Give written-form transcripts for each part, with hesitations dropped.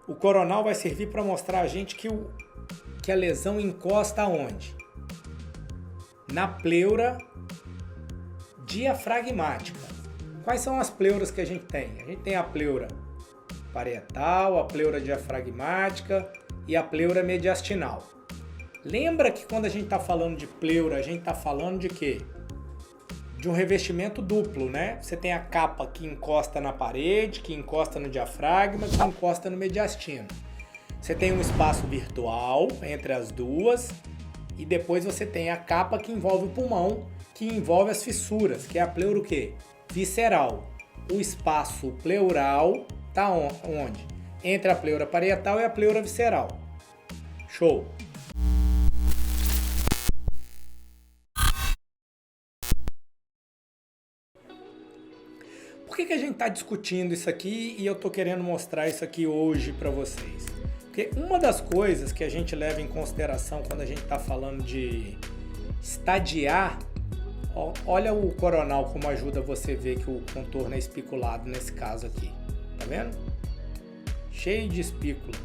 O coronal vai servir para mostrar a gente que a lesão encosta onde? Na pleura diafragmática. Quais são as pleuras que a gente tem? A gente tem a pleura parietal, a pleura diafragmática e a pleura mediastinal. Lembra que quando a gente está falando de pleura, a gente está falando de quê? De um revestimento duplo, né? Você tem a capa que encosta na parede, que encosta no diafragma, que encosta no mediastino. Você tem um espaço virtual entre as duas e depois você tem a capa que envolve o pulmão, que envolve as fissuras, que é a pleura o quê? Visceral. O espaço pleural está onde? Entre a pleura parietal e a pleura visceral. Show! Por que a gente está discutindo isso aqui e eu estou querendo mostrar isso aqui hoje para vocês? Porque uma das coisas que a gente leva em consideração quando a gente está falando de estadiar, olha o coronal como ajuda você a ver que o contorno é espiculado nesse caso aqui, tá vendo? Cheio de espícula.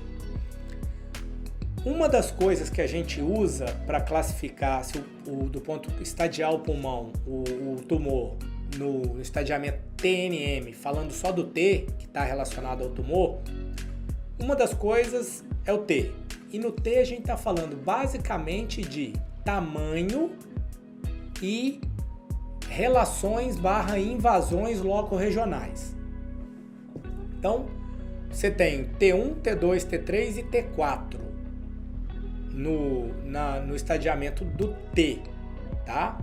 Uma das coisas que a gente usa para classificar se do ponto estadiar o pulmão, o tumor, no estadiamento TNM, falando só do T, que está relacionado ao tumor, uma das coisas é o T. E no T a gente está falando basicamente de tamanho e relações / invasões locorregionais. Então, você tem T1, T2, T3 e T4 no estadiamento do T, tá?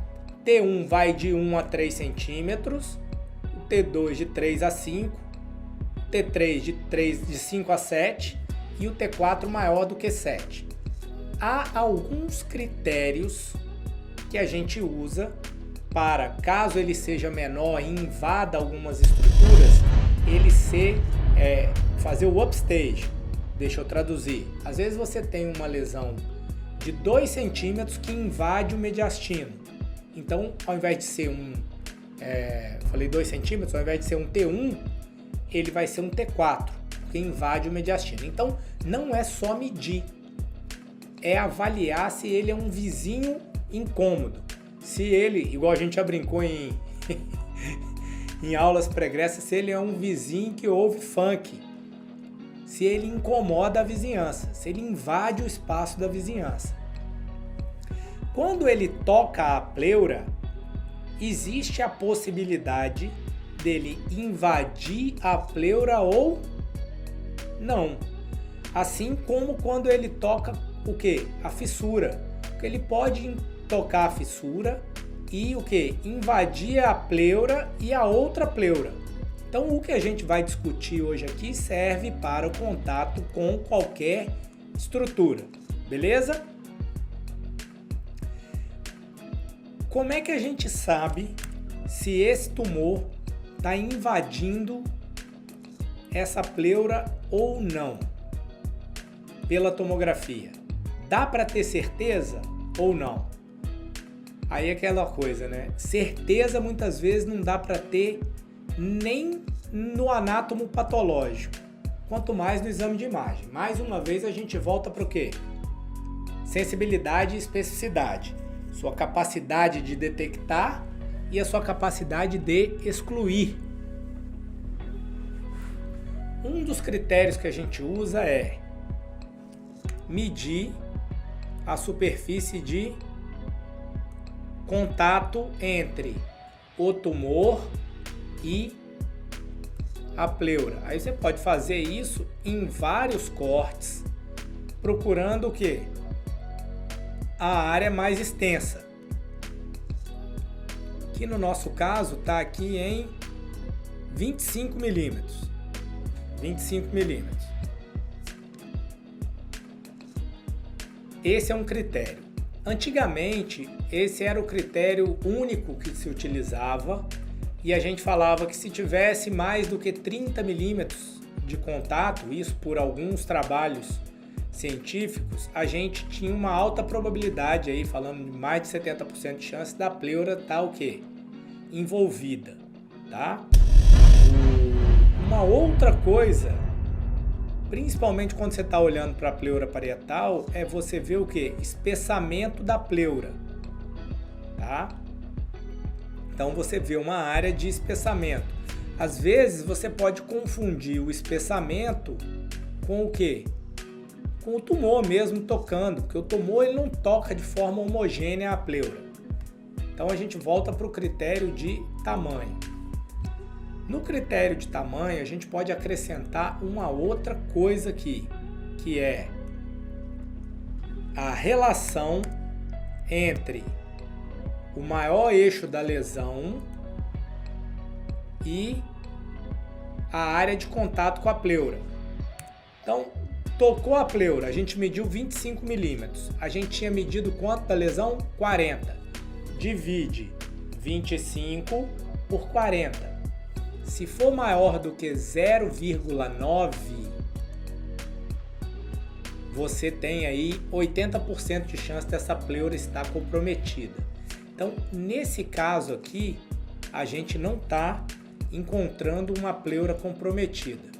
T1 vai de 1 a 3 centímetros, o T2 de 3 a 5, o T3 de 5 a 7 e o T4 maior do que 7. Há alguns critérios que a gente usa para, caso ele seja menor e invada algumas estruturas, ele fazer o upstage. Deixa eu traduzir. Às vezes você tem uma lesão de 2 centímetros que invade o mediastino. Então, ao invés de ser falei 2 centímetros, ao invés de ser um T1, ele vai ser um T4, porque invade o mediastino. Então, não é só medir, é avaliar se ele é um vizinho incômodo. Se ele, igual a gente já brincou em aulas pregressas, se ele é um vizinho que ouve funk, se ele incomoda a vizinhança, se ele invade o espaço da vizinhança. Quando ele toca a pleura, existe a possibilidade dele invadir a pleura ou não. Assim como quando ele toca o quê? A fissura. Porque ele pode tocar a fissura e o quê? Invadir a pleura e a outra pleura. Então o que a gente vai discutir hoje aqui serve para o contato com qualquer estrutura. Beleza? Como é que a gente sabe se esse tumor está invadindo essa pleura ou não? Pela tomografia. Dá para ter certeza ou não? Aí é aquela coisa, né? Certeza muitas vezes não dá para ter nem no anátomo patológico, quanto mais no exame de imagem. Mais uma vez a gente volta para o quê? Sensibilidade e especificidade. Sua capacidade de detectar e a sua capacidade de excluir. Um dos critérios que a gente usa é medir a superfície de contato entre o tumor e a pleura. Aí você pode fazer isso em vários cortes, procurando o quê? A área mais extensa, que no nosso caso está aqui em 25 milímetros. 25 milímetros. Esse é um critério. Antigamente, esse era o critério único que se utilizava e a gente falava que se tivesse mais do que 30 milímetros de contato, isso por alguns trabalhos científicos, a gente tinha uma alta probabilidade aí, falando de mais de 70% de chance da pleura estar o quê? Envolvida, tá? Uma outra coisa principalmente quando você está olhando para a pleura parietal, é você ver o que? Espessamento da pleura, tá? Então você vê uma área de espessamento. Às vezes você pode confundir o espessamento com o quê? Com o tumor mesmo tocando, porque o tumor ele não toca de forma homogênea a pleura. Então a gente volta para o critério de tamanho. No critério de tamanho, a gente pode acrescentar uma outra coisa aqui, que é a relação entre o maior eixo da lesão e a área de contato com a pleura. Então, tocou a pleura, a gente mediu 25 milímetros. A gente tinha medido quanto da lesão? 40. Divide 25 por 40. Se for maior do que 0,9, você tem aí 80% de chance dessa pleura estar comprometida. Então, nesse caso aqui, a gente não está encontrando uma pleura comprometida.